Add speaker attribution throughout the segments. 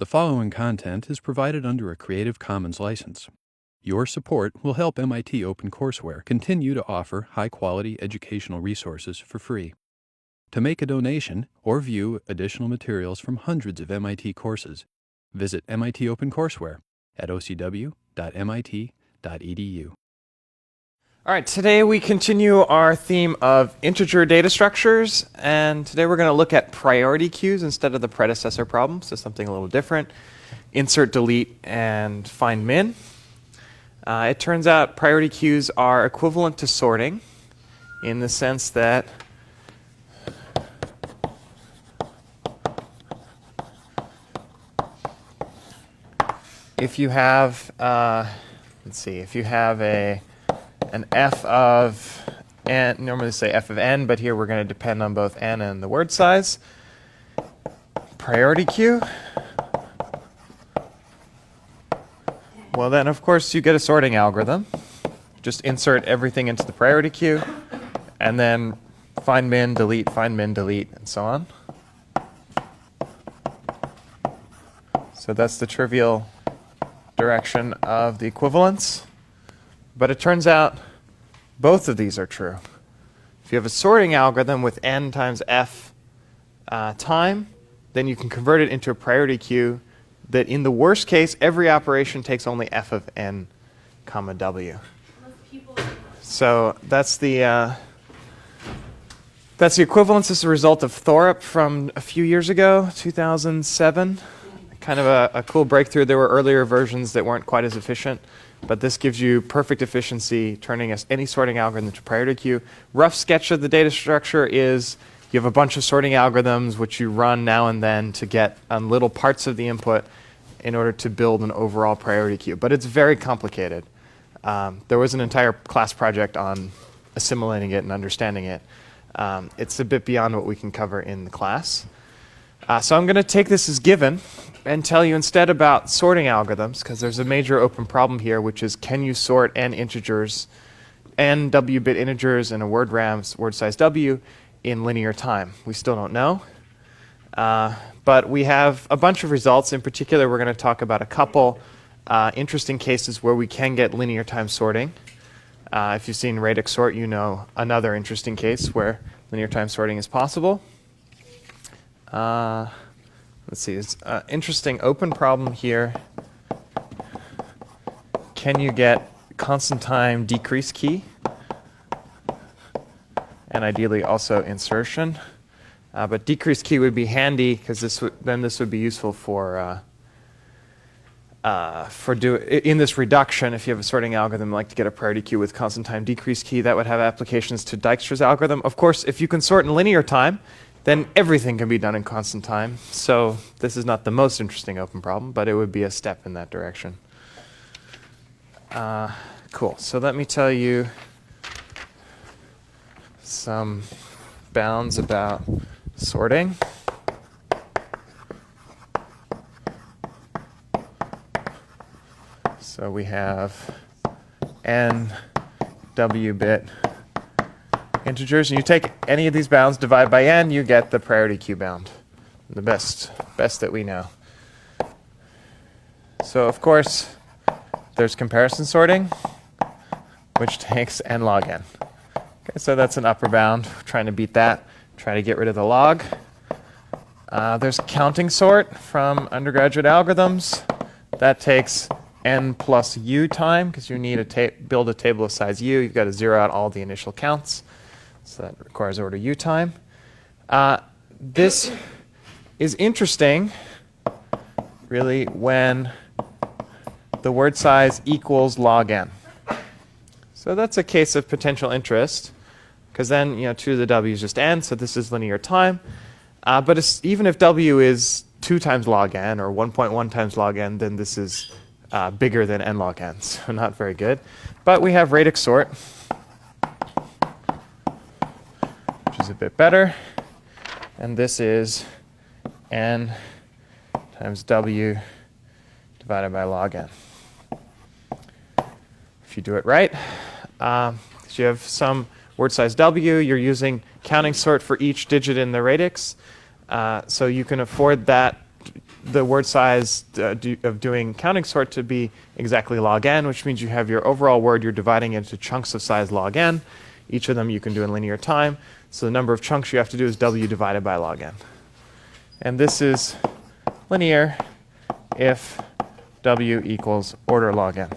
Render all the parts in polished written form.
Speaker 1: The following content is provided under a Creative Commons license. Your support will help MIT OpenCourseware continue to offer high-quality educational resources for free. To make a donation or view additional materials from hundreds of MIT courses, visit MIT OpenCourseware at ocw.mit.edu.
Speaker 2: All right, today we continue our theme of integer data structures, and today we're going to look at priority queues instead of the predecessor problem, so something a little different. Insert, delete, and find min. It turns out priority queues are equivalent to sorting in the sense that if you have, if you have an f of n, normally say f of n, but here we're going to depend on both n and the word size. Priority queue. Well, then, of course, you get a sorting algorithm. Just insert everything into the priority queue, and then find min, delete, and so on. So that's the trivial direction of the equivalence. But it turns out both of these are true. If you have a sorting algorithm with n times f time, then you can convert it into a priority queue that in the worst case, every operation takes only f of n comma w. So that's the equivalence. This is a result of Thorup from a few years ago, 2007. Kind of a cool breakthrough. There were earlier versions that weren't quite as efficient, but this gives you perfect efficiency, turning any sorting algorithm into priority queue. Rough sketch of the data structure is you have a bunch of sorting algorithms which you run now and then to get on little parts of the input in order to build an overall priority queue. But it's very complicated. There was an entire class project on assimilating it and understanding it. It's a bit beyond what we can cover in the class. So I'm going to take this as given and tell you instead about sorting algorithms, because there's a major open problem here, which is can you sort n integers, n w-bit integers in a word size w in linear time? We still don't know. But we have a bunch of results. In particular, we're going to talk about a couple interesting cases where we can get linear time sorting. If you've seen radix sort, you know another interesting case where linear time sorting is possible. Let's see, it's an interesting open problem here. Can you get constant time decrease key? And ideally also insertion. But decrease key would be handy because this would be useful in this reduction. If you have a sorting algorithm like to get a priority queue with constant time decrease key, that would have applications to Dijkstra's algorithm. Of course, if you can sort in linear time, then everything can be done in constant time. So this is not the most interesting open problem, but it would be a step in that direction. Cool. So let me tell you some bounds about sorting. So we have n w-bit integers, and you take any of these bounds, divide by n, you get the priority queue bound, the best that we know. So of course, there's comparison sorting, which takes n log n. Okay, so that's an upper bound. We're trying to beat that. Try to get rid of the log. There's counting sort from undergraduate algorithms. That takes n plus u time, because you need to build a table of size u. You've got to zero out all the initial counts. So that requires order u time. This is interesting, really, when the word size equals log n. So that's a case of potential interest, because then 2 to the w is just n, so this is linear time. But even if w is 2 times log n or 1.1 times log n, then this is bigger than n log n, so not very good. But we have radix sort, which is a bit better. And this is n times w divided by log n. If you do it right, so you have some word size w, you're using counting sort for each digit in the radix. So you can afford that the word size of doing counting sort to be exactly log n, which means you have your overall word you're dividing into chunks of size log n. Each of them you can do in linear time. So the number of chunks you have to do is w divided by log n. And this is linear if w equals order log n.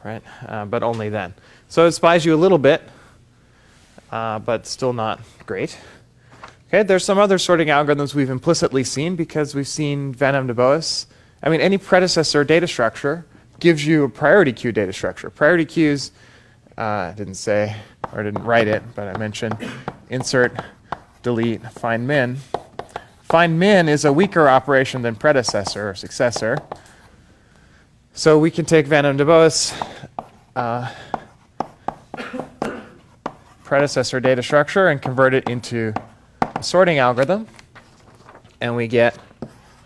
Speaker 2: Right? But only then. So it spies you a little bit, but still not great. Okay, there's some other sorting algorithms we've implicitly seen because we've seen Van Em de Boas. I mean, any predecessor data structure gives you a priority queue data structure. Priority queues, I didn't say, or didn't write it, but I mentioned insert, delete, find min. Find min is a weaker operation than predecessor or successor. So we can take Van Em de Boas predecessor data structure and convert it into a sorting algorithm, and we get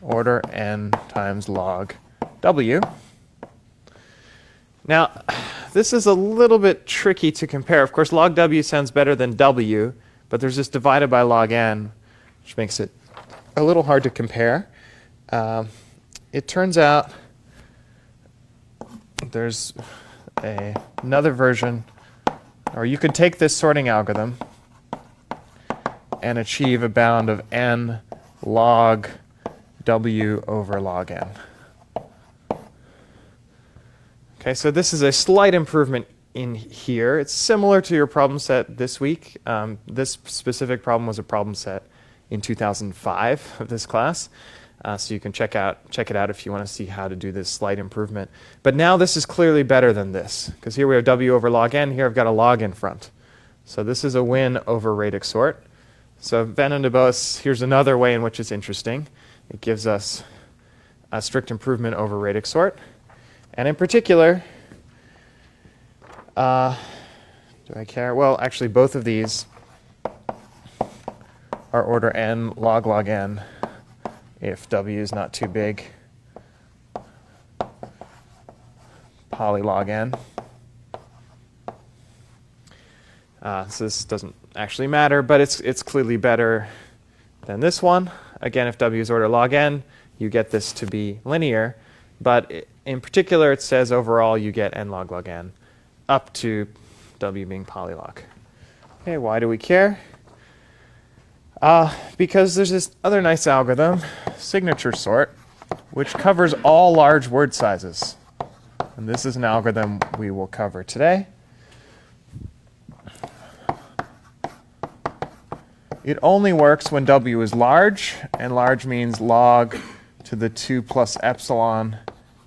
Speaker 2: order n times log w. Now, this is a little bit tricky to compare. Of course, log w sounds better than w, but there's this divided by log n, which makes it a little hard to compare. It turns out there's another version, or you could take this sorting algorithm and achieve a bound of n log w over log n. Okay, so this is a slight improvement in here. It's similar to your problem set this week. This specific problem was a problem set in 2005 of this class. So you can check it out if you want to see how to do this slight improvement. But now this is clearly better than this, because here we have w over log n. Here I've got a log in front. So this is a win over radix sort. So Van Em de Boas, here's another way in which it's interesting. It gives us a strict improvement over radix sort. And in particular, do I care? Well, actually, both of these are order n log log n if w is not too big. Poly log n. So this doesn't actually matter, but it's clearly better than this one. Again, if w is order log n, you get this to be linear. But in particular, it says overall you get n log log n up to w being polylog. Okay, why do we care? Because there's this other nice algorithm, signature sort, which covers all large word sizes. And this is an algorithm we will cover today. It only works when w is large, and large means log to the 2 plus epsilon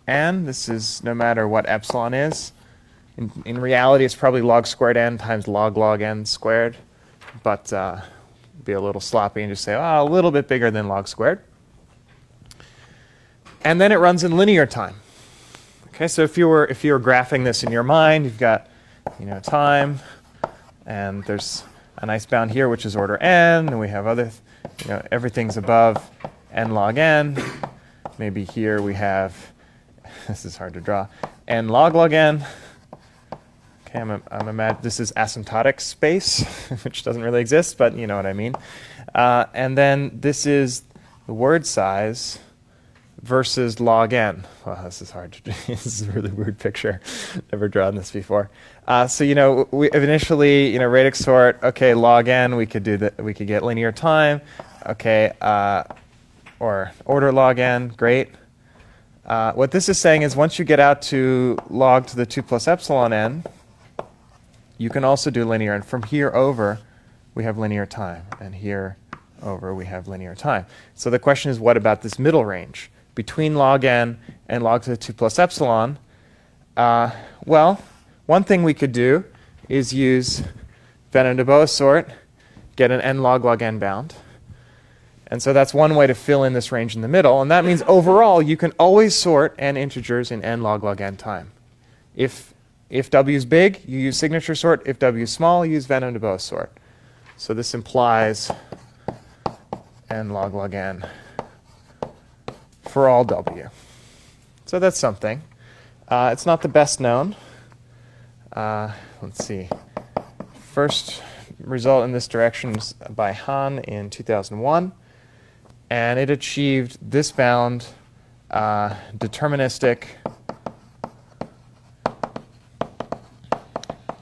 Speaker 2: n. This is no matter what epsilon is. In reality, it's probably log squared n times log log n squared. But be a little sloppy and just say, oh, a little bit bigger than log squared. And then it runs in linear time. Okay, so if you were graphing this in your mind, you've got time, and there's a nice bound here which is order n, and we have other, everything's above n log n. Maybe here we have, this is hard to draw, n log log n. Okay, I'm this is asymptotic space, which doesn't really exist, but you know what I mean. And then this is the word size versus log n. Well, this is hard to do. This is a really weird picture. Never drawn this before. So we initially radix sort. Okay, log n. We could do that. We could get linear time. Okay, or order log n. Great. What this is saying is once you get out to log to the 2 plus epsilon n, you can also do linear. And from here over, we have linear time. And here over, we have linear time. So the question is, what about this middle range? Between log n and log to the 2 plus epsilon, well, one thing we could do is use Van Em de Boas sort, get an n log log n bound. And so that's one way to fill in this range in the middle. And that means overall, you can always sort n integers in n log log n time. If w is big, you use signature sort. If w is small, you use Van Em de Boas sort. So this implies n log log n for all w. So that's something. It's not the best known. Let's see. First, result in this direction is by Han in 2001, and it achieved this bound deterministic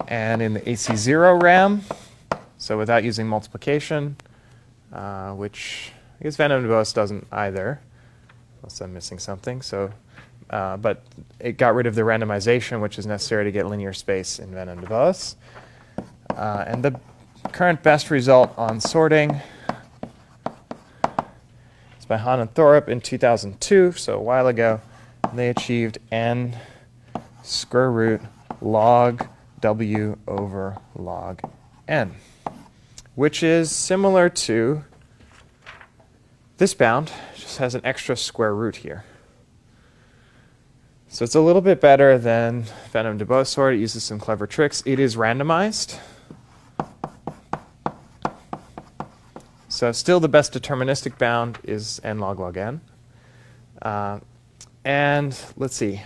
Speaker 2: and in the AC0 RAM, so without using multiplication, which I guess Van der Waals doesn't either, unless I'm missing something. So, but it got rid of the randomization, which is necessary to get linear space in Van der Waals. And the current best result on sorting is by Han and Thorup in 2002, so a while ago. And they achieved n square root log W over log n, which is similar to this bound, just has an extra square root here. So it's a little bit better than Van der Waals sort. It uses some clever tricks. It is randomized. So still the best deterministic bound is n log log n. And let's see.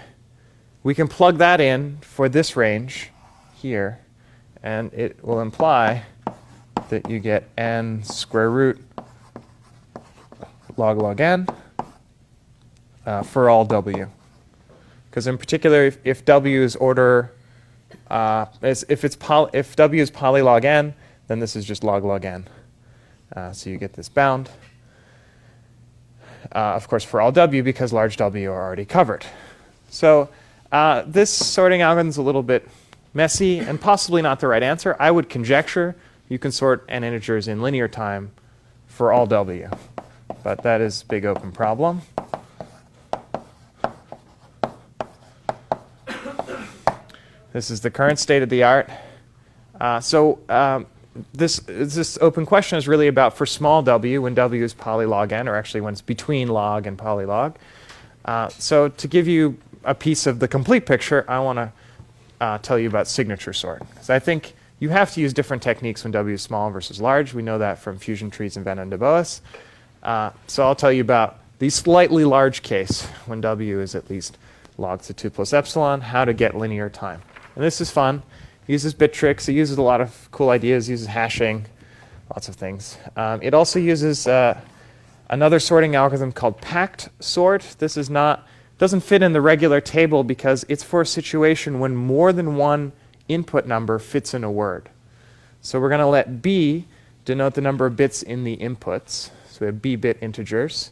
Speaker 2: We can plug that in for this range here, and it will imply that you get n square root log log n for all w. Because in particular, if w is order, if w is poly log n, then this is just log log n. So you get this bound. Of course, for all w, because large w are already covered. So this sorting algorithm is a little bit messy and possibly not the right answer. I would conjecture you can sort n integers in linear time for all w. But that is a big open problem. This is the current state of the art. This open question is really about for small w, when w is poly log n, or actually when it's between log and poly log. So to give you a piece of the complete picture, I want to tell you about signature sort. Because I think you have to use different techniques when w is small versus large. We know that from fusion trees and Van der Waals. So I'll tell you about the slightly large case when w is at least log to 2 plus epsilon, how to get linear time. And this is fun. It uses bit tricks. It uses a lot of cool ideas. It uses hashing, lots of things. It also uses another sorting algorithm called packed sort. This is not, doesn't fit in the regular table because it's for a situation when more than one input number fits in a word. So we're going to let b denote the number of bits in the inputs. So we have b bit integers.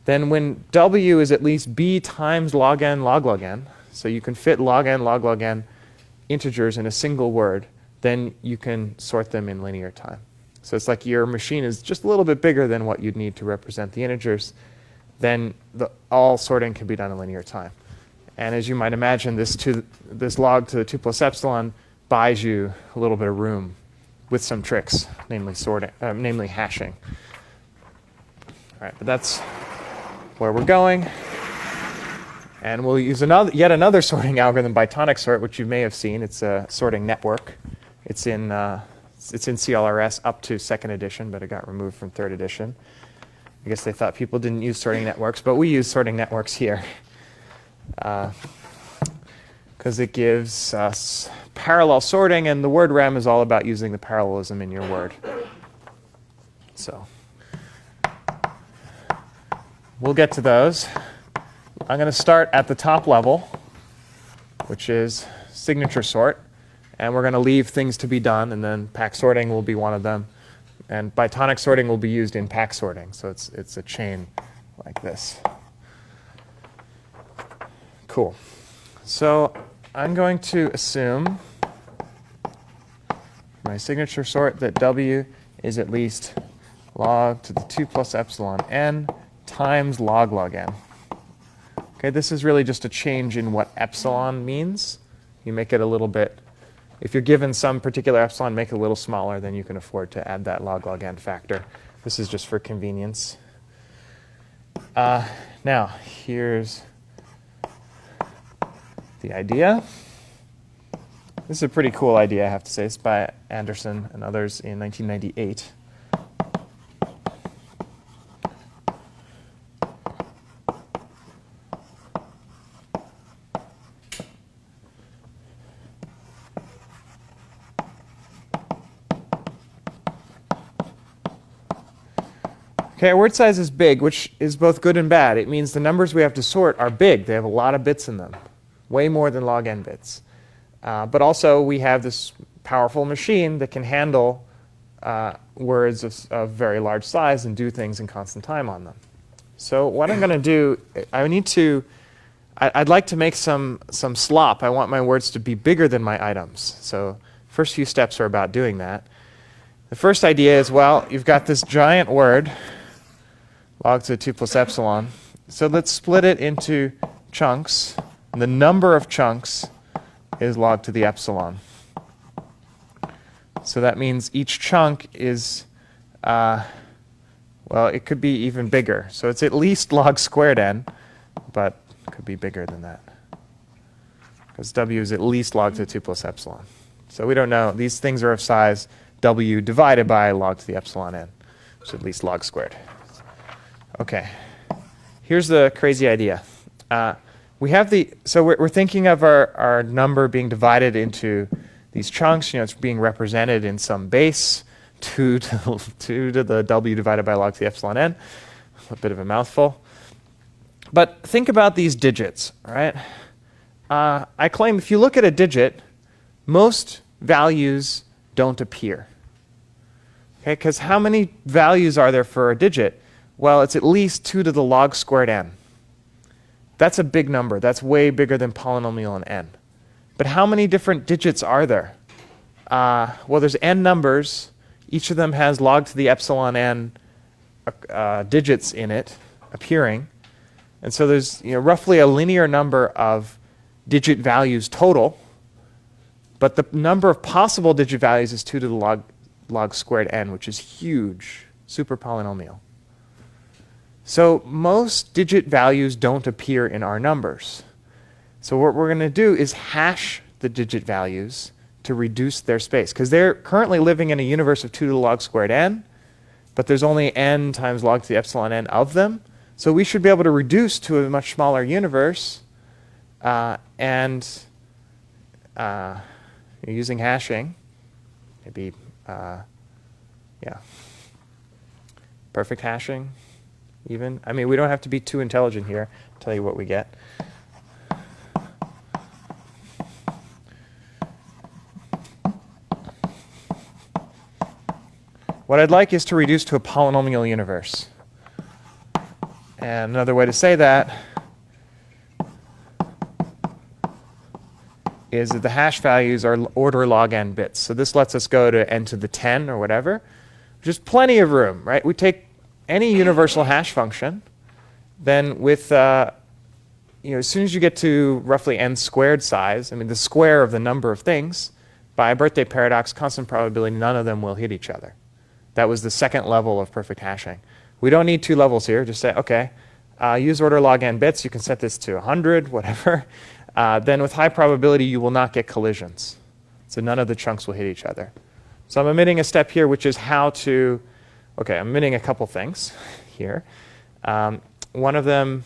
Speaker 2: Then when w is at least b times log n log log n, so you can fit log n integers in a single word, then you can sort them in linear time. So it's like your machine is just a little bit bigger than what you'd need to represent the integers. Then all sorting can be done in linear time. And as you might imagine, this log to the 2 plus epsilon buys you a little bit of room with some tricks, namely sorting, namely hashing. All right, but that's where we're going. And we'll use yet another sorting algorithm by tonic sort, which you may have seen. It's a sorting network. It's in CLRS up to 2nd edition, but it got removed from 3rd edition. I guess they thought people didn't use sorting networks, but we use sorting networks here because it gives us parallel sorting, and the word rem is all about using the parallelism in your word. So we'll get to those. I'm going to start at the top level, which is signature sort, and we're going to leave things to be done, and then pack sorting will be one of them. And bitonic sorting will be used in pack sorting, so it's a chain like this. Cool. So I'm going to assume my signature sort that w is at least log to the 2 plus epsilon n times log log n. Okay, this is really just a change in what epsilon means. You make it a little bit, if you're given some particular epsilon, make it a little smaller, then you can afford to add that log log n factor. This is just for convenience. Now, here's the idea. This is a pretty cool idea, I have to say. It's by Anderson and others in 1998. Okay, our word size is big, which is both good and bad. It means the numbers we have to sort are big. They have a lot of bits in them, way more than log n bits. But also, we have this powerful machine that can handle words of very large size and do things in constant time on them. So what I'm going to do, I'd like to make some slop. I want my words to be bigger than my items. So first few steps are about doing that. The first idea is, well, you've got this giant word, log to the 2 plus epsilon. So let's split it into chunks. And the number of chunks is log to the epsilon. So that means each chunk is, well, it could be even bigger. So it's at least log squared n, but it could be bigger than that. Because w is at least log to the 2 plus epsilon. So we don't know. These things are of size w divided by log to the epsilon n, which is at least log squared. Okay. Here's the crazy idea. So we're thinking of our number being divided into these chunks. It's being represented in some base, 2 to the w divided by log to the epsilon n. A bit of a mouthful. But think about these digits, right? I claim if you look at a digit, most values don't appear. Okay, because how many values are there for a digit? Well, it's at least 2 to the log squared n. That's a big number. That's way bigger than polynomial in n. But how many different digits are there? Well, there's n numbers. Each of them has log to the epsilon n digits in it appearing. And so there's roughly a linear number of digit values total. But the number of possible digit values is 2 to the log squared n, which is huge, super polynomial. So most digit values don't appear in our numbers. So what we're going to do is hash the digit values to reduce their space. Because they're currently living in a universe of 2 to the log squared n, but there's only n times log to the epsilon n of them. So we should be able to reduce to a much smaller universe using hashing. Maybe, perfect hashing. Even. I mean, we don't have to be too intelligent here. I'll tell you what we get. What I'd like is to reduce to a polynomial universe. And another way to say that is that the hash values are order log n bits. So this lets us go to n to the 10 or whatever, which is plenty of room, right? We take any universal hash function, then with, as soon as you get to roughly n squared size, I mean the square of the number of things, by a birthday paradox, constant probability, none of them will hit each other. That was the second level of perfect hashing. We don't need 2 levels here. Just say, okay, use order log n bits. You can set this to 100, whatever. Then with high probability, you will not get collisions. So none of the chunks will hit each other. So I'm omitting a step here, which is how to, I'm omitting a couple things here. One of them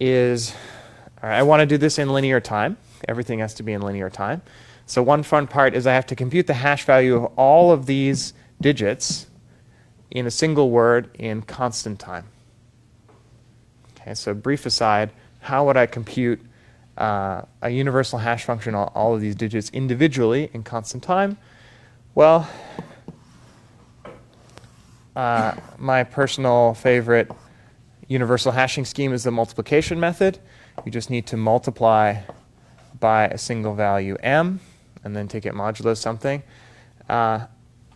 Speaker 2: is, I want to do this in linear time. Everything has to be in linear time. So one fun part is I have to compute the hash value of all of these digits in a single word in constant time. Okay, so brief aside, how would I compute a universal hash function on all of these digits individually in constant time? Well, my personal favorite universal hashing scheme is the multiplication method. You just need to multiply by a single value m, and then take it modulo something.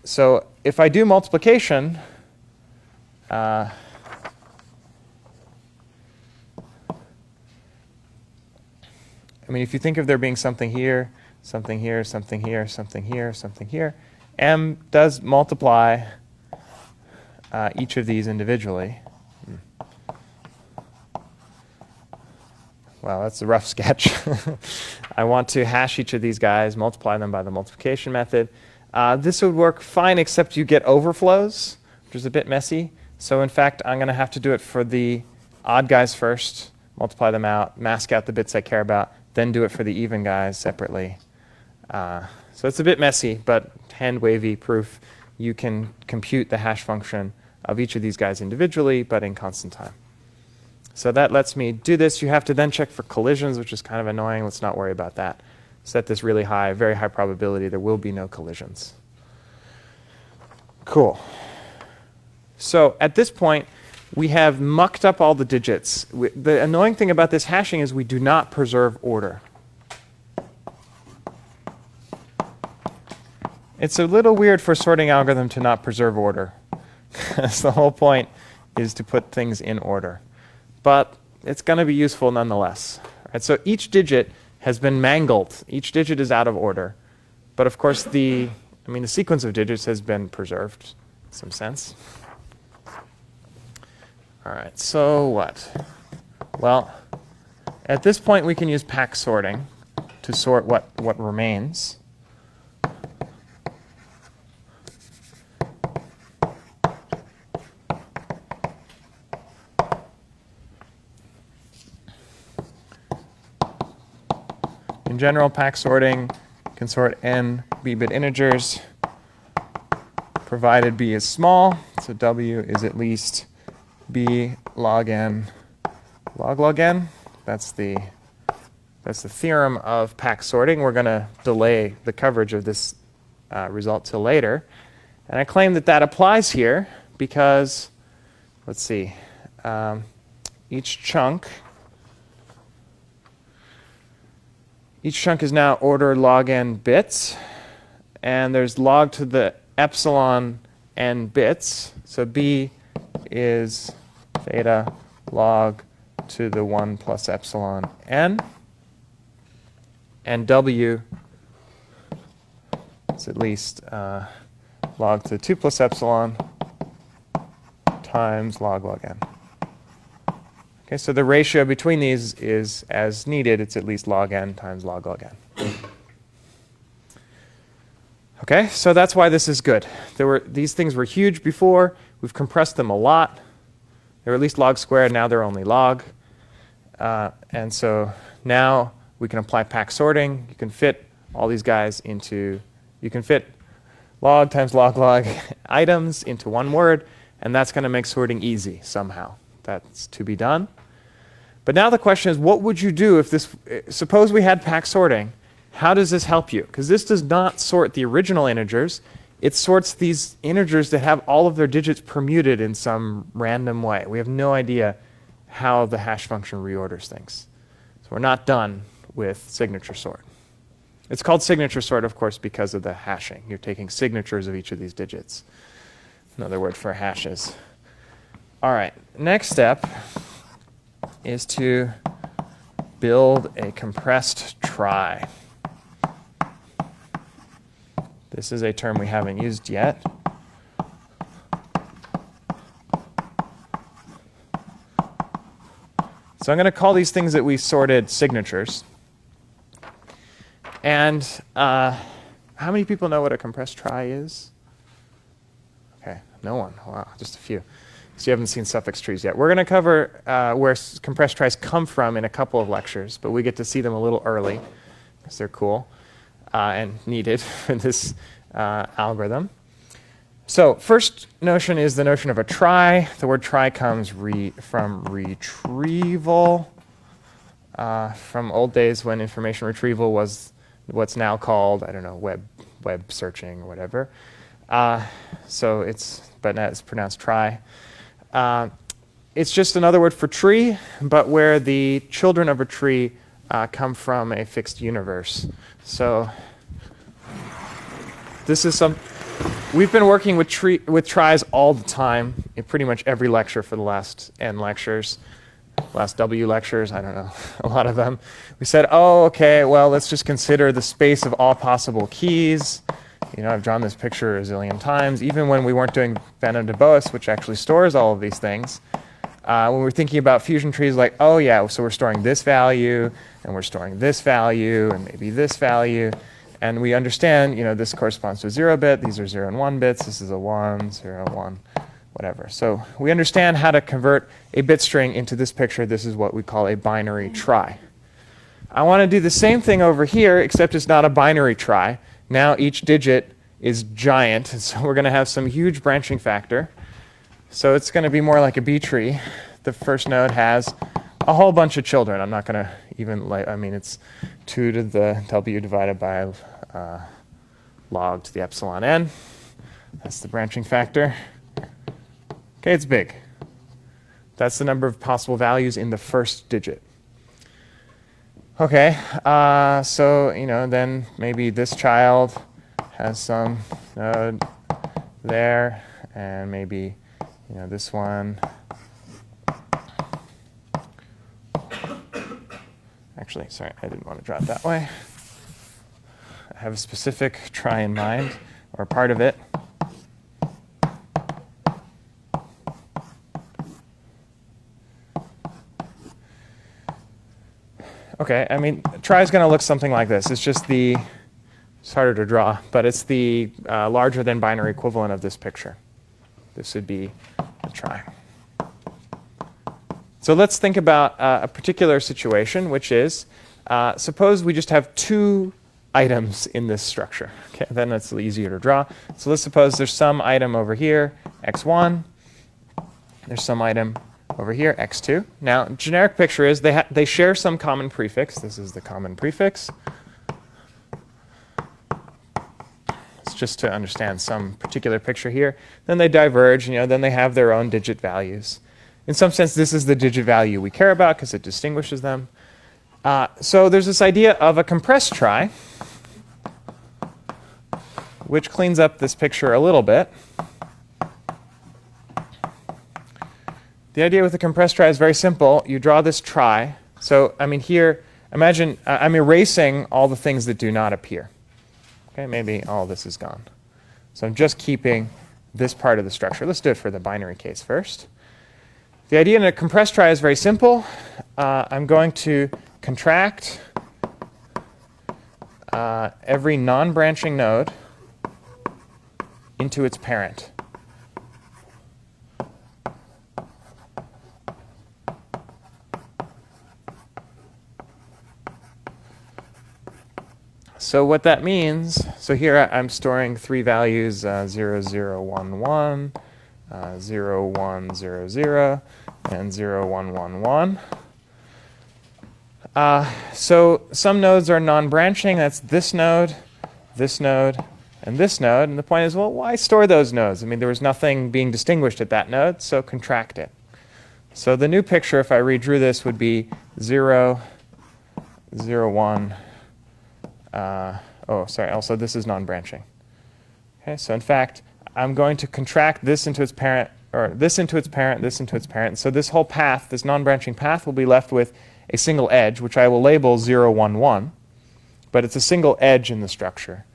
Speaker 2: So if I do multiplication, I mean, if you think of there being something here, something here, something here, something here, something here, m does multiply each of these individually. Well, that's a rough sketch. I want to hash each of these guys, multiply them by the multiplication method. This would work fine, except you get overflows, which is a bit messy. So in fact, I'm going to have to do it for the odd guys first, multiply them out, mask out the bits I care about, then do it for the even guys separately. So it's a bit messy, but hand-wavy proof. You can compute the hash function of each of these guys individually, but in constant time. So that lets me do this. You have to then check for collisions, which is kind of annoying. Let's not worry about that. Set this really high, very high probability there will be no collisions. Cool. So at this point, we have mucked up all the digits. The annoying thing about this hashing is we do not preserve order. It's a little weird for a sorting algorithm to not preserve order. Because the whole point is to put things in order. But it's going to be useful nonetheless. Right, so each digit has been mangled. Each digit is out of order. But of course, the sequence of digits has been preserved in some sense. All right, so what? Well, at this point, we can use pack sorting to sort what remains. In general, pack sorting can sort n b-bit integers, provided b is small, so w is at least b log n log n. That's the theorem of pack sorting. We're going to delay the coverage of this result till later. And I claim that that applies here because, let's see, each chunk is now order log n bits, and there's log to the epsilon n bits. So b is theta log to the 1 plus epsilon n, and w is at least log to the 2 plus epsilon times log n. Okay, so the ratio between these is as needed. It's at least log n times log n. Okay, so that's why this is good. These things were huge before. We've compressed them a lot. They were at least log squared. Now they're only log. And so now we can apply pack sorting. You can fit all these guys into, you can fit log times log items into one word, and that's going to make sorting easy somehow. That's to be done. But now the question is, what would you do if this, suppose we had pack sorting, how does this help you? Because this does not sort the original integers. It sorts these integers that have all of their digits permuted in some random way. We have no idea how the hash function reorders things. So we're not done with signature sort. It's called signature sort, of course, because of the hashing. You're taking signatures of each of these digits. Another word for hashes. All right, next step is to build a compressed trie. This is a term we haven't used yet. So I'm going to call these things that we sorted signatures. And how many people know what a compressed trie is? Okay, no one. Wow, just a few. So you haven't seen suffix trees yet. We're going to cover where compressed tries come from in a couple of lectures, but we get to see them a little early because they're cool and needed for this algorithm. So first notion is the notion of a trie. The word trie comes from retrieval, from old days when information retrieval was what's now called, I don't know, web searching or whatever. But now it's pronounced trie. It's just another word for tree, but where the children of a tree come from a fixed universe. So this is we've been working with tries all the time in pretty much every lecture for the last N lectures, last W lectures, I don't know, a lot of them. We said, oh, okay, well, let's just consider the space of all possible keys. You know, I've drawn this picture a zillion times. Even when we weren't doing Van de Boas, which actually stores all of these things, when we're thinking about fusion trees, like, oh yeah, so we're storing this value, and we're storing this value, and maybe this value, and we understand, you know, this corresponds to a 0-bit, these are 0 and 1 bits, this is a 1, 0, 1, whatever. So we understand how to convert a bit string into this picture. This is what we call a binary trie. I want to do the same thing over here, except it's not a binary trie. Now each digit is giant, so we're going to have some huge branching factor. So it's going to be more like a B tree. The first node has a whole bunch of children. I'm not going to even, it's 2 to the W divided by log to the epsilon n. That's the branching factor. Okay, it's big. That's the number of possible values in the first digit. Okay, so, then maybe this child has some node there, and maybe, this one. Actually, sorry, I didn't want to draw it that way. I have a specific trie in mind, or a part of it. Okay, trie is going to look something like this. It's just it's harder to draw, but it's the larger than binary equivalent of this picture. This would be a trie. So let's think about a particular situation, which is, suppose we just have 2 items in this structure. Okay, then it's easier to draw. So let's suppose there's some item over here, x1. There's some item over here, x2. Now, generic picture is they share some common prefix. This is the common prefix. It's just to understand some particular picture here. Then they diverge, then they have their own digit values. In some sense, this is the digit value we care about because it distinguishes them. So there's this idea of a compressed trie, which cleans up this picture a little bit. The idea with a compressed trie is very simple. You draw this trie. So, here, imagine I'm erasing all the things that do not appear. Okay, maybe all this is gone. So I'm just keeping this part of the structure. Let's do it for the binary case first. The idea in a compressed trie is very simple. I'm going to contract every non-branching node into its parent. So what that means, so here I'm storing 3 values, 0, 0, 1, 1, 0, 1, 0, 0, and 0, 1, 1, 1. So some nodes are non-branching. That's this node, and this node. And the point is, well, why store those nodes? There was nothing being distinguished at that node, so contract it. So the new picture, if I redrew this, would be 0, 0, 1. Also this is non-branching. Okay, so in fact, I'm going to contract this into its parent, or this into its parent, this into its parent. So this whole path, this non-branching path, will be left with a single edge, which I will label 0, 1, 1. But it's a single edge in the structure.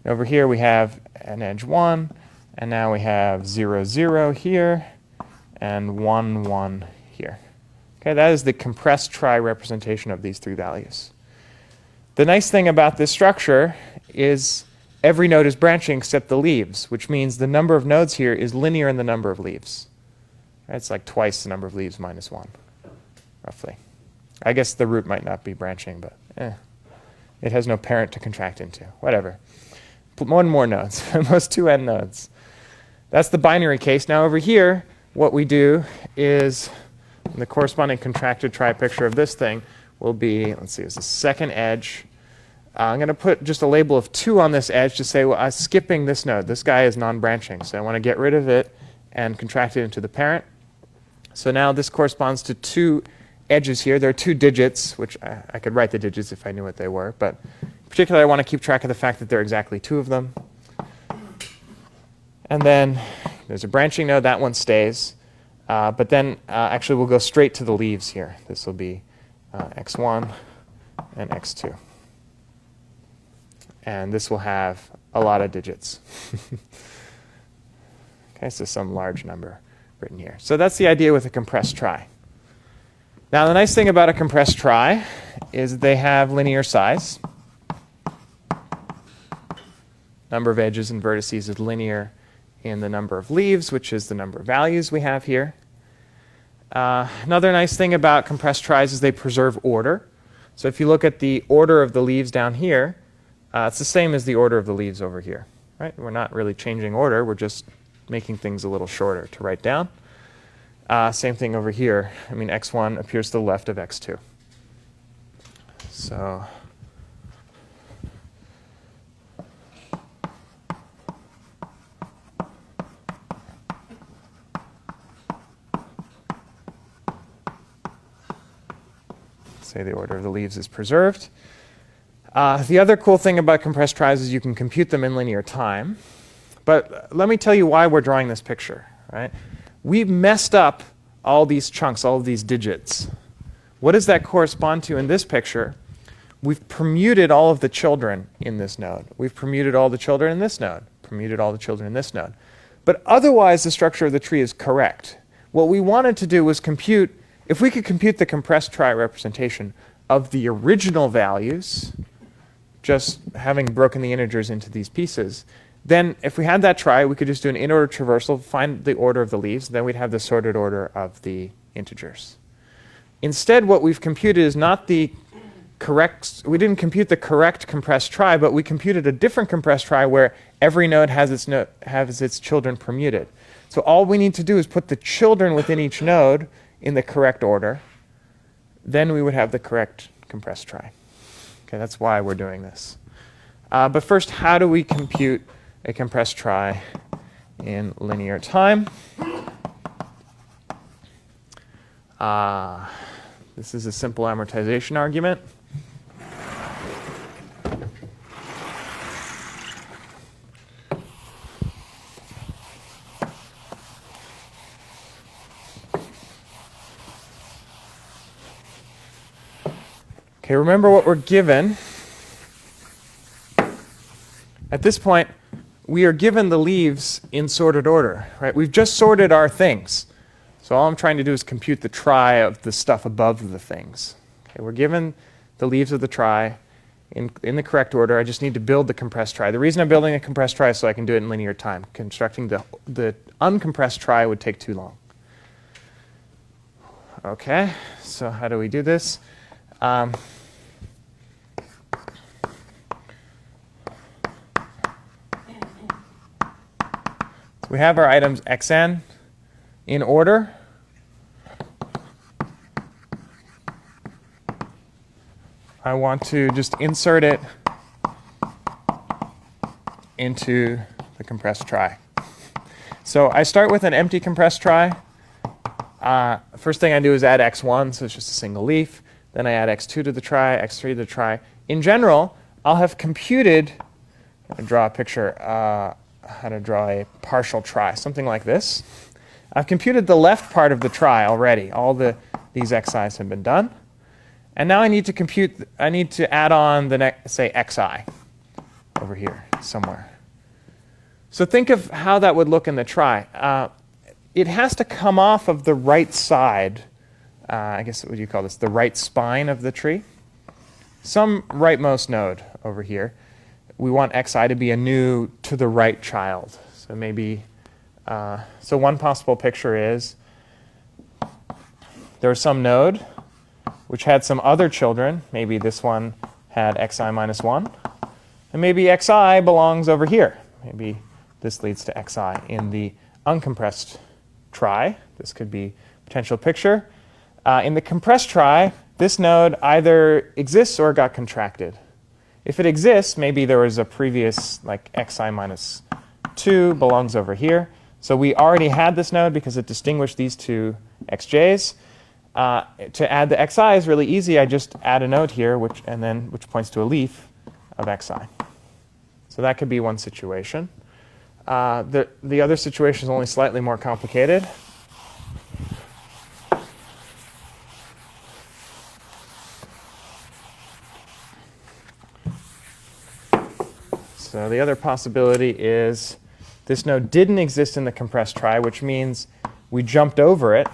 Speaker 2: And over here we have an edge 1, and now we have 0, 0 here, and 1, 1 here. Okay, that is the compressed trie representation of these 3 values. The nice thing about this structure is every node is branching except the leaves, which means the number of nodes here is linear in the number of leaves. It's like twice the number of leaves minus 1, roughly. I guess the root might not be branching, but it has no parent to contract into. Whatever. One more nodes, almost 2n nodes. That's the binary case. Now over here, what we do is the corresponding contracted trie picture of this thing will be, let's see, it's the second edge. I'm going to put just a label of 2 on this edge to say, well, I'm skipping this node. This guy is non-branching, so I want to get rid of it and contract it into the parent. So now this corresponds to 2 edges here. There are 2 digits, which I could write the digits if I knew what they were, but particularly I want to keep track of the fact that there are exactly 2 of them. And then there's a branching node. That one stays. But then actually we'll go straight to the leaves here. This will be x1 and x2. And this will have a lot of digits. Okay, so some large number written here. So that's the idea with a compressed trie. Now the nice thing about a compressed trie is they have linear size. Number of edges and vertices is linear in the number of leaves, which is the number of values we have here. Another nice thing about compressed tries is they preserve order. So if you look at the order of the leaves down here, it's the same as the order of the leaves over here. Right? We're not really changing order. We're just making things a little shorter to write down. Same thing over here. I mean, x1 appears to the left of x2. So say the order of the leaves is preserved. The other cool thing about compressed tries is you can compute them in linear time. But let me tell you why we're drawing this picture. Right? We've messed up all these chunks, all of these digits. What does that correspond to in this picture? We've permuted all of the children in this node. We've permuted all the children in this node, permuted all the children in this node. But otherwise, the structure of the tree is correct. What we wanted to do was compute, if we could compute the compressed trie representation of the original values, just having broken the integers into these pieces, then if we had that trie, we could just do an in-order traversal, find the order of the leaves, then we'd have the sorted order of the integers. Instead, what we've computed is not the correct, we didn't compute the correct compressed trie, but we computed a different compressed trie where every node has its children permuted. So all we need to do is put the children within each node in the correct order. Then we would have the correct compressed trie. Okay, that's why we're doing this. But first, how do we compute a compressed trie in linear time? This is a simple amortization argument. Okay, remember what we're given. At this point, we are given the leaves in sorted order, right? We've just sorted our things. So all I'm trying to do is compute the trie of the stuff above the things. Okay, we're given the leaves of the trie in the correct order. I just need to build the compressed trie. The reason I'm building a compressed trie is so I can do it in linear time. Constructing the uncompressed trie would take too long. Okay, so how do we do this? We have our items xn in order. I want to just insert it into the compressed trie. So I start with an empty compressed trie. First thing I do is add x1, so it's just a single leaf. Then I add x2 to the trie, x3 to the trie. In general, I'll have computed, I'm going to draw a picture, how to draw a partial trie, something like this. I've computed the left part of the trie already. All these xi's have been done. And now I need to add on the next, say, xi over here somewhere. So think of how that would look in the trie. It has to come off of the right side, I guess what do you call this, the right spine of the tree. Some rightmost node over here. We want xi to be a new to the right child. So maybe, so one possible picture is there was some node which had some other children. Maybe this one had xi minus 1. And maybe xi belongs over here. Maybe this leads to xi in the uncompressed trie. This could be a potential picture. In the compressed trie, this node either exists or got contracted. If it exists, maybe there was a previous, like xi minus 2 belongs over here. So we already had this node because it distinguished these two xj's. To add the xi is really easy. I just add a node here, which points to a leaf of xi. So that could be one situation. The other situation is only slightly more complicated. So the other possibility is this node didn't exist in the compressed trie, which means we jumped over it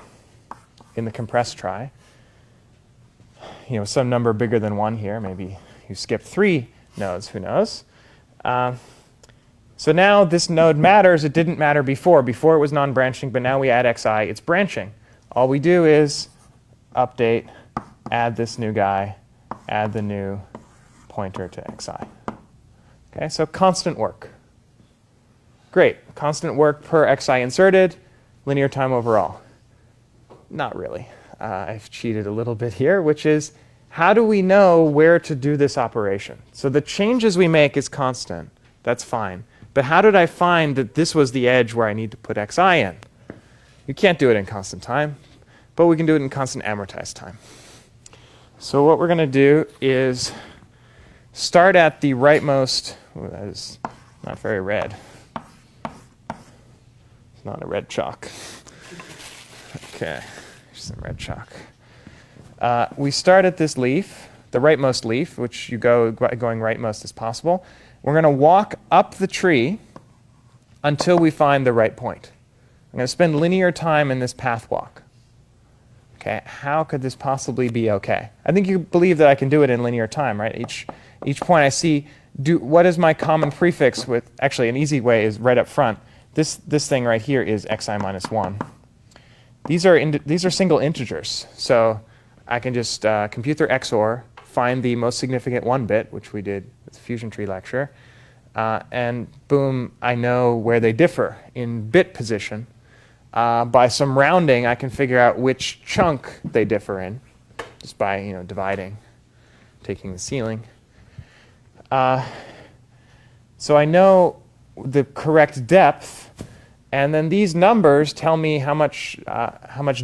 Speaker 2: in the compressed trie. You know, some number bigger than 1 here. Maybe you skipped 3 nodes. Who knows? So now this node matters. It didn't matter before. Before it was non-branching, but now we add xi. It's branching. All we do is update, add this new guy, add the new pointer to xi. Okay, so constant work. Great. Constant work per xi inserted, linear time overall. Not really. I've cheated a little bit here, which is, how do we know where to do this operation? So the changes we make is constant. That's fine. But how did I find that this was the edge where I need to put xi in? You can't do it in constant time, but we can do it in constant amortized time. So what we're going to do is start at the rightmost. Ooh, that is not very red. It's not a red chalk. Okay, here's some red chalk. We start at this leaf, the rightmost leaf, which you go going rightmost as possible. We're going to walk up the tree until we find the right point. I'm going to spend linear time in this path walk. Okay, how could this possibly be okay? I think you believe that I can do it in linear time, right? Each point I see, what is my common prefix with, actually an easy way is right up front. This thing right here is xi minus 1. These are single integers, so I can just compute their XOR, find the most significant 1 bit, which we did with the fusion tree lecture, and boom, I know where they differ in bit position. By some rounding, I can figure out which chunk they differ in, just by dividing, taking the ceiling. So I know the correct depth, and then these numbers tell me how much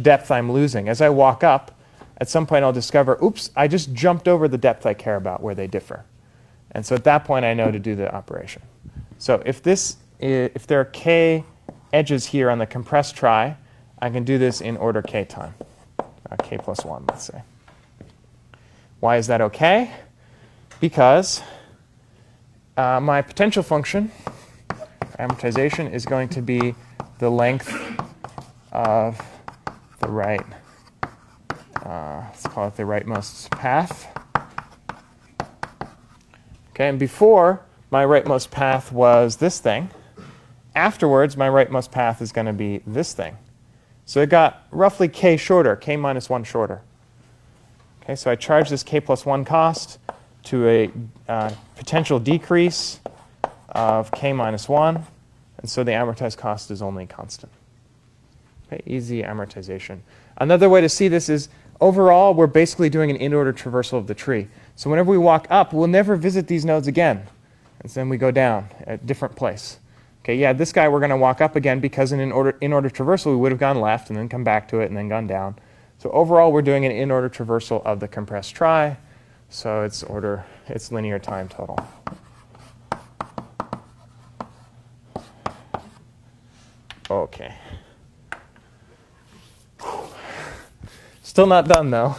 Speaker 2: depth I'm losing. As I walk up, at some point I'll discover, oops, I just jumped over the depth I care about where they differ. And so at that point I know to do the operation. So if there are k edges here on the compressed trie, I can do this in order k time, k plus 1, let's say. Why is that okay? Because my potential function, amortization, is going to be the length of the right, let's call it the rightmost path. Okay, and before, my rightmost path was this thing. Afterwards, my rightmost path is going to be this thing. So it got roughly k shorter, k minus 1 shorter. Okay, so I charge this k plus 1 cost to a potential decrease of k minus 1, and so the amortized cost is only constant. Okay, easy amortization. Another way to see this is, overall, we're basically doing an in-order traversal of the tree. So whenever we walk up, we'll never visit these nodes again. And then we go down at a different place. Okay, yeah, this guy we're going to walk up again because in in-order traversal, we would have gone left and then come back to it and then gone down. So overall, we're doing an in-order traversal of the compressed trie. So it's linear time total. Okay. Still not done, though.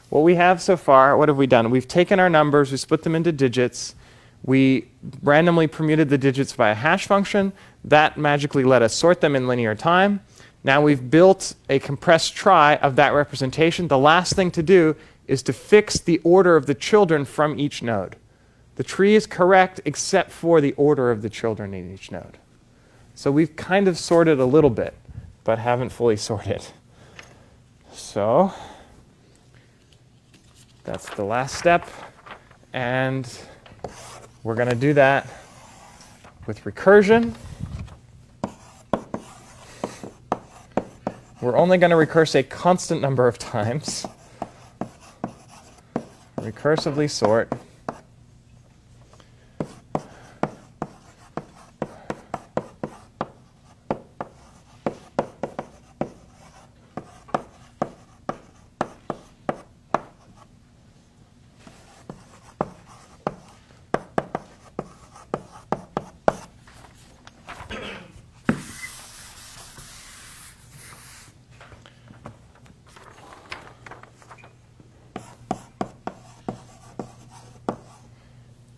Speaker 2: What we have so far, what have we done? We've taken our numbers, we split them into digits. We randomly permuted the digits by a hash function. That magically let us sort them in linear time. Now we've built a compressed trie of that representation. The last thing to do is to fix the order of the children from each node. The tree is correct except for the order of the children in each node. So we've kind of sorted a little bit, but haven't fully sorted. So that's the last step. And we're going to do that with recursion. We're only going to recurse a constant number of times. Recursively sort.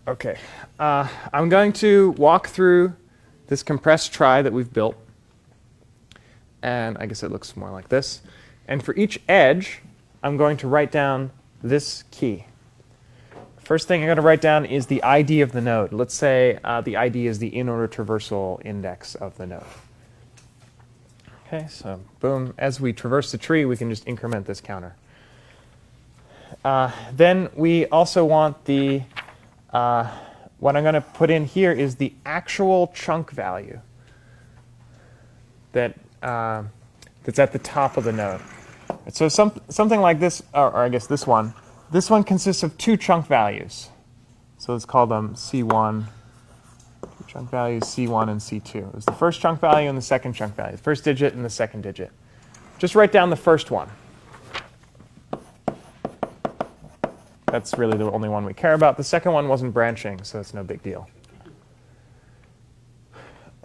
Speaker 2: Okay, I'm going to walk through this compressed trie that we've built. And I guess it looks more like this. And for each edge, I'm going to write down this key. First thing I'm going to write down is the ID of the node. Let's say the ID is the in-order traversal index of the node. Okay, so boom. As we traverse the tree, we can just increment this counter. Then we also want what I'm going to put in here is the actual chunk value. that that's at the top of the node. So something like this, or I guess this one. This one consists of two chunk values. So let's call them C1. Two chunk values C1 and C2. It's the first chunk value and the second chunk value. The first digit and the second digit. Just write down the first one. That's really the only one we care about. The second one wasn't branching, so it's no big deal.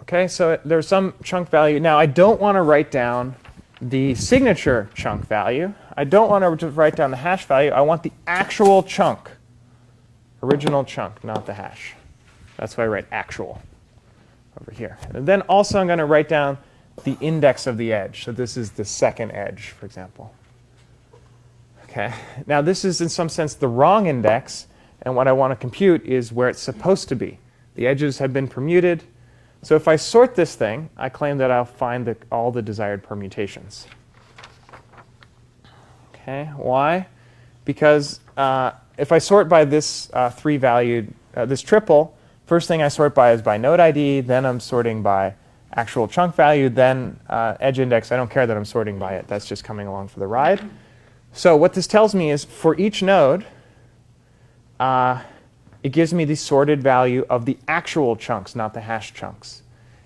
Speaker 2: Okay, so there's some chunk value. Now, I don't want to write down the signature chunk value. I don't want to just write down the hash value. I want the actual chunk, original chunk, not the hash. That's why I write actual over here. And then also I'm going to write down the index of the edge. So this is the second edge, for example. Okay. Now this is in some sense the wrong index, and what I want to compute is where it's supposed to be. The edges have been permuted. So if I sort this thing, I claim that I'll find all the desired permutations. Okay. Why? Because if I sort by this three-valued, this triple, first thing I sort by is by node ID, then I'm sorting by actual chunk value, then edge index. I don't care that I'm sorting by it. That's just coming along for the ride. So what this tells me is for each node, it gives me the sorted value of the actual chunks, not the hash chunks.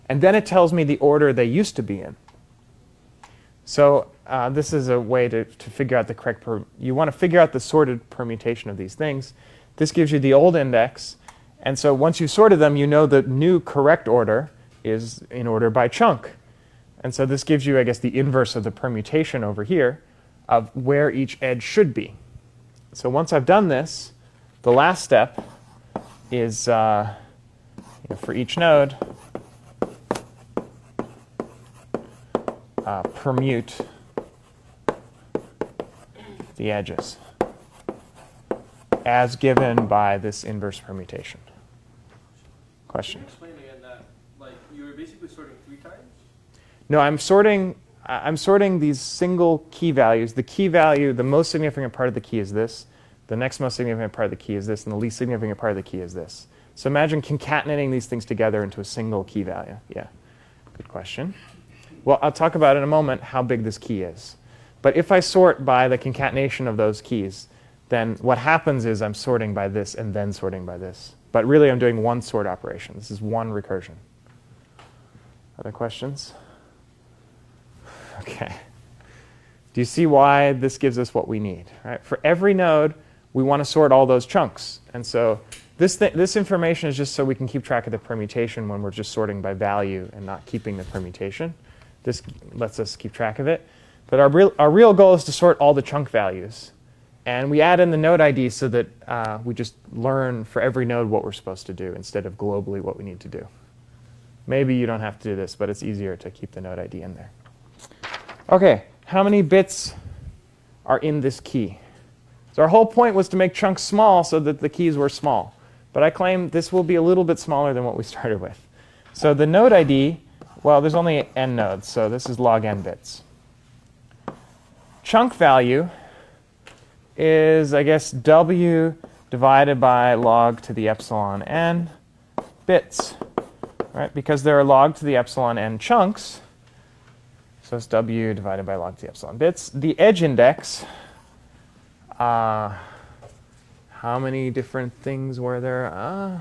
Speaker 2: And then it tells me the order they used to be in. So this is a way to figure out the correct you want to figure out the sorted permutation of these things. This gives you the old index. And so once you've sorted them, you know the new correct order is in order by chunk. And so this gives you, I guess, the inverse of the permutation over here of where each edge should be. So once I've done this, the last step is for each node, permute the edges as given by this inverse permutation. Question?
Speaker 3: Can you explain again that, like, you were basically sorting 3 times?
Speaker 2: No, I'm sorting these single key values. The key value, the most significant part of the key is this. The next most significant part of the key is this, and the least significant part of the key is this. So imagine concatenating these things together into a single key value. Yeah, good question. Well, I'll talk about in a moment how big this key is. But if I sort by the concatenation of those keys, then what happens is I'm sorting by this and then sorting by this. But really, I'm doing one sort operation. This is one recursion. Other questions? Okay. Do you see why this gives us what we need? Right? For every node, we want to sort all those chunks. And so this information is just so we can keep track of the permutation when we're just sorting by value and not keeping the permutation. This lets us keep track of it. But our real goal is to sort all the chunk values. And we add in the node ID so that we just learn for every node what we're supposed to do instead of globally what we need to do. Maybe you don't have to do this, but it's easier to keep the node ID in there. OK, how many bits are in this key? So our whole point was to make chunks small so that the keys were small. But I claim this will be a little bit smaller than what we started with. So the node ID, well, there's only n nodes, so this is log n bits. Chunk value is, I guess, w divided by log to the epsilon n bits, right? Because there are log to the epsilon n chunks, so it's w divided by log to the epsilon bits. The edge index, how many different things were there?